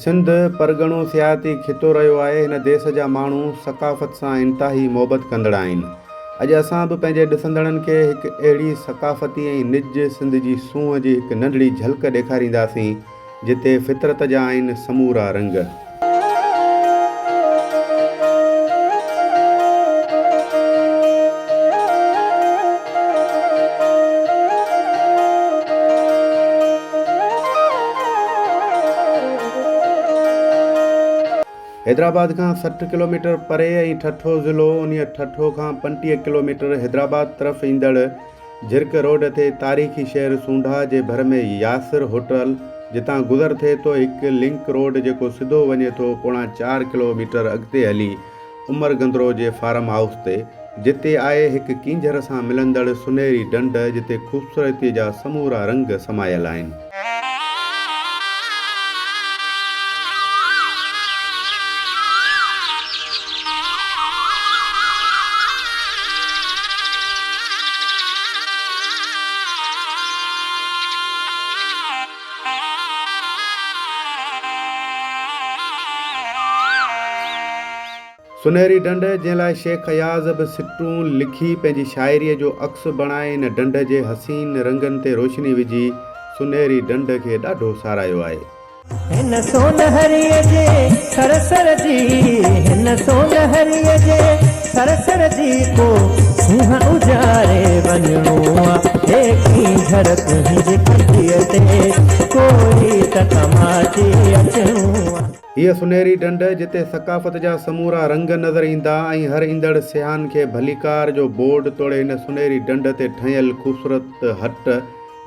सिंध परगणो सियाहती खितो रहियो आहे। हिन देश जा माण्हू सकाफ़त सां इंतिहाई मोहबत कंदड़ आहिनि। अॼु असां बि पंहिंजे ॾिसंदड़नि खे हिकु अहिड़ी सकाफ़ती ऐं निज सिंध जी सूंहं जी हिकु नंढड़ी झलक ॾेखारींदासीं जिते फितरत जा आहिनि समूरा रंग। हैदराबाद खां 60 किलोमीटर परे ऐं ठठो ज़िलो उन ठठो खां 35 किलोमीटर हैदराबाद तरफ़ ईंदड़ झिरक रोड ते तारीख़ी शहर सूंढा जे भर में यासिर होटल जितां गुज़र थिए थो हिकु लिंक रोड जेको सिधो वञे थो पोणा 4 किलोमीटर अॻिते हली उमर गंदरो जे फार्म हाउस ते, जिते आहे हिकु कींझर सां मिलंदड़ सुनहरी ढंढ जिते ख़ूबसूरतीअ जा समूरा रंग समायल आहिनि। सुनहरी ढंढ जंहिं लाइ शेख अयाज़ बि सिटूं लिखी पंहिंजी शाइरीअ जो अक्स बणाए हिन ढंढ जे हसीन रंगनि ते रोशनी विझी सुनहरी ढंढ खे ॾाढो सारायो आहे। हिन सोनहरीअ जे सरसर जी हिन सोनहरीअ जे सरसर जी को सूंह उजारे वञणो आहे कींझर तुंहिंजी खीअ ते कोई त तमाची अचणो आहे। हीअ सुनहरी ढंढ जिते सकाफ़त जा समूरा रंग नज़र ईंदा ऐं हर ईंदड़ सियाहन खे भलीकार जो बोर्ड तोड़े हिन सुनहरी ढंढ ते ठहियल ख़ूबसूरत हट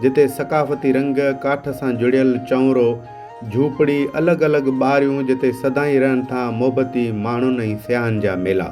जिते सकाफ़ती रंग काठ सां जुड़ियल चौंरो झूपड़ी अलॻि अलॻि ॿारियूं जिते सदाईं रहनि था मोहबती माण्हुनि ऐं सियाहन जा मेला।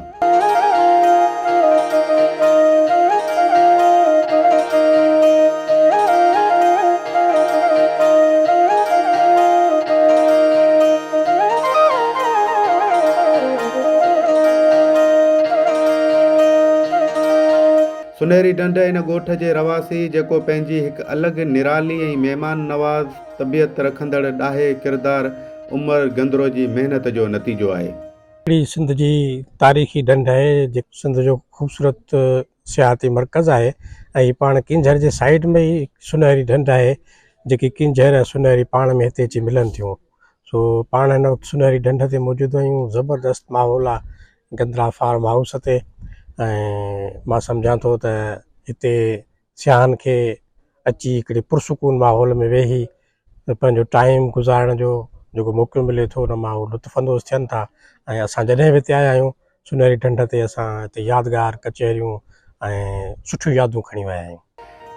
सुनहरी ढंढ इन ॻोठ जे रवासी जेको पंहिंजी हिकु अलॻि निराली ऐं महिमान नवाज़ तबियत रखंदड़ ॾाहे किरदार उमर गंदरो जी महिनत जो नतीजो आहे। हिकिड़ी सिंध जी तारीख़ी ढंढ आहे जेको सिंध जो ख़ूबसूरत सियाहती मर्कज़ आहे ऐं पाण कींझर जे साइड में ई सुनहरी ढंढ आहे जेकी कींझर ऐं सुनहरी पाण में हिते अची मिलनि थियूं। सो पाण हिन वक़्तु सुनहरी ढंढ ते मौजूदु आहियूं। ज़बरदस्त माहौल आहे गंदरा फार्म हाउस ते ऐं मां सम्झां थो त हिते सियाहन खे अची हिकिड़े पुरसकून माहौल में वेही पंहिंजो टाइम गुज़ारण जो जेको मौक़ो मिले थो उन मां लुत्फ़अंदोज़ थियनि था। ऐं असां जॾहिं बि हिते आया आहियूं सुनहरी ढंढ ते असां हिते यादगार कचहरियूं ऐं सुठियूं यादूं खणी विया आहियूं।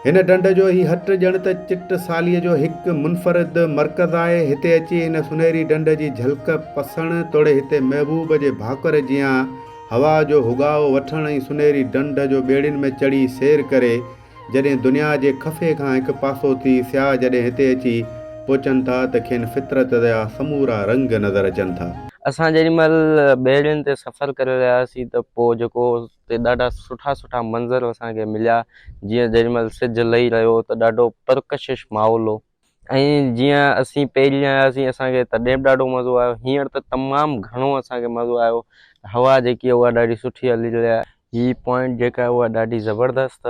हिन ढंढ जो ही हट ॼण त चिट सालीअ जो हिकु मुनफ़रिद मर्कज़ आहे। हिते अची हिन सुनहरी ढंढ जी झलक पसण तोड़े हिते महबूब जे भाकुर जियां हवा जो हुगाव वठण ऐं सुनहरी ढंढ जो ॿेड़ियुनि में चढ़ी सैर करे जॾहिं दुनिया जे खफ़े खां हिकु पासो थी सियाह जॾहिं हिते अची पहुचनि था त खेनि फितरत जा समूरा रंग नज़र अचनि था। असां जेॾीमहिल ॿेड़ियुनि ते सफ़र करे रहियासीं त पोइ जेको हुते ॾाढा सुठा मंज़र असांखे मिलिया। जीअं जेॾीमहिल सिजु लही रहियो त ॾाढो परकशिश माहौल हो ऐं जीअं असीं पहिरीं आयासीं असांखे तॾहिं बि ॾाढो मज़ो आयो। हींअर त तमामु घणो असांखे मज़ो आयो। हवा जेकी आहे उहा ॾाढी सुठी हली रही आहे। हीअ पॉइंट जेका आहे उहा ॾाढी ज़बरदस्त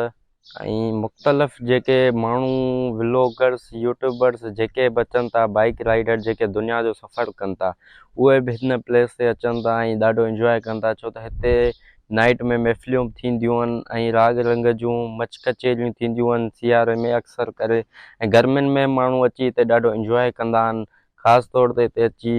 ऐं मुख़्तलिफ़ जेके माण्हू व्लॉगर्स यूट्यूबर्स जेके बि अचनि था बाइक राइडर जेके दुनिया जो सफ़र कनि था उहे बि हिन प्लेस ते अचनि था ऐं ॾाढो इंजॉय कनि था। छो त हिते नाइट में महफ़िलियूं थींदियूं आहिनि ऐं राग रंग जूं मच कचेरियूं थींदियूं आहिनि सियारे में अक्सर करे ऐं गर्मियुनि में माण्हू अची हिते ॾाढो इंजॉय कंदा आहिनि। ख़ासि तौर ते हिते अची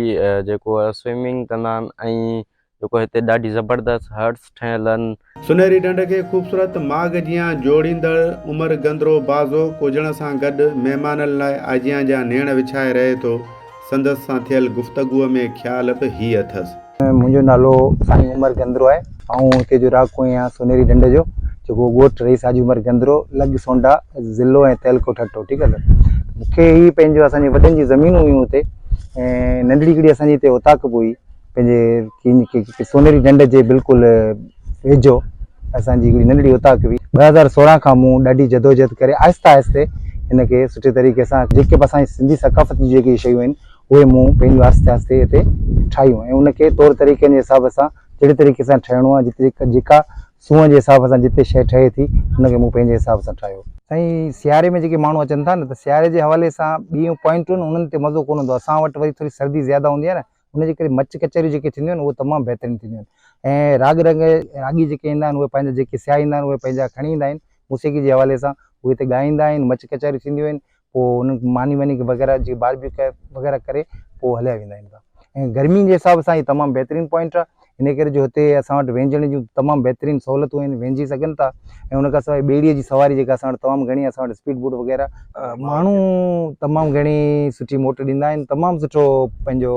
जेको आहे स्विमिंग कंदा आहिनि ऐं जेको हिते ॾाढी ज़बरदस्त हट्स ठहियल आहिनि। सुनहरी ढंढ खे ख़ूबसूरत माग जियां जोड़ींदड़ उमर गंदरो बाज़ो कोजण सां गॾु महिमाननि लाइ आजियां जा नेण विछाए रहे थो। संदसि सां थियल गुफ़्तगूअ में ख़्याल बि हीअ अथसि। मुंहिंजो नालो साईं उमर गंदरो आहे ऐं हिते जो रहाको आहियां सुनहरी ढंढ जो जेको ॻोठु रईस हाजी उमर गंदरो लॻ सोंडा ज़िलो ऐं तहलको ठठो। ठीकु आहे न। मूंखे ही पंहिंजो असांजे वॾनि जी ज़मीनूं हुयूं हुते ऐं नंढड़ी हिकिड़ी असांजी हिते उताक बि हुई पंहिंजे सोनहरी ढंढ जे बिल्कुलु वेझो असांजी हिकिड़ी नंढड़ी उताक हुई। 2016 खां मूं ॾाढी जदोजहद करे आहिस्ते आहिस्ते हिन खे सुठे तरीक़े सां जेके बि असांजी सिंधी सकाफ़त जी जेके शयूं आहिनि उहे मूं पंहिंजूं आस्ते आस्ते हिते ठाहियूं ऐं उनखे तौर तरीक़े जे हिसाब सां जहिड़े तरीक़े सां ठाहिणो आहे, जिते जेका सूंहं जे हिसाब सां जिते शइ ठहे थी उनखे मूं पंहिंजे हिसाब सां ठाहियो। साईं सियारे में जेके माण्हू अचनि था न, त सियारे जे हवाले सां ॿियूं पॉइंटूं आहिनि उन्हनि ते मज़ो कोन हूंदो आहे। असां वटि वरी थोरी सर्दी ज़्यादा हूंदी आहे न, उनजे करे मच कचरियूं जेके थींदियूं आहिनि उहे तमामु बहितरीनु थींदियूं आहिनि। ऐं रागी जेके ईंदा आहिनि उहे पंहिंजा जेके सिया ईंदा आहिनि उहे पंहिंजा खणी ईंदा आहिनि मूसीक़ी जे हवाले सां, उहे हिते ॻाईंदा आहिनि, मच कचरियूं थींदियूं आहिनि, पोइ उन्हनि मानी वनी वग़ैरह जेके बारबी वग़ैरह करे पोइ हलिया वेंदा आहिनि। ऐं गर्मी जे हिसाब सां ही तमामु बहितरीनु पॉइंट आहे, इन करे जो हिते असां वटि वेंजण जूं तमामु बहितरीनु सहूलियतूं आहिनि, वेंजी सघनि था। ऐं उनखां सवाइ ॿेड़ीअ जी सवारी जेका असां वटि तमामु घणी, असां वटि स्पीड बोट वग़ैरह माण्हू तमामु घणी सुठी मोट ॾींदा आहिनि, तमामु सुठो पंहिंजो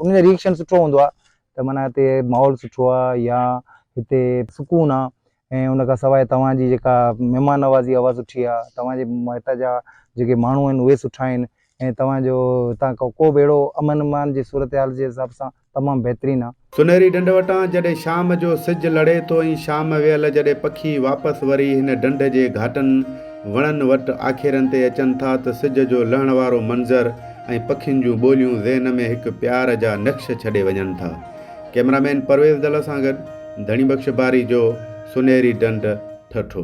उनजो रिएक्शन सुठो हूंदो आहे त माना हिते माहौल सुठो आहे या हिते सुकून आहे। ऐं उनखां सवाइ तव्हांजी जेका महिमान नवाज़ी आहे उहा सुठी आहे, तव्हांजे हितां जा जेके माण्हू आहिनि उहे सुठा आहिनि ऐं तव्हांजो हितां को बि अहिड़ो अमन मान जी सूरत हाल जे हिसाब सां तमामु बहितरीनु आहे। सुनहरी ढंढ वटां जॾहिं शाम जो सिजु लड़े थो ऐं शाम वेल जॾहिं पखी वापसि वरी हिन ढंढ जे घाटनि वणनि वटि आखेरनि ते अचनि था त सिज जो लहण वारो मंज़र ऐं पखियुनि जूं ॿोलियूं ज़हन में हिकु प्यार जा नक्श छॾे वञनि था। कैमरामैन परवेज़ दल सां गॾु धणी बख़्श बारी जो सुनहरी ढंढ ठठो।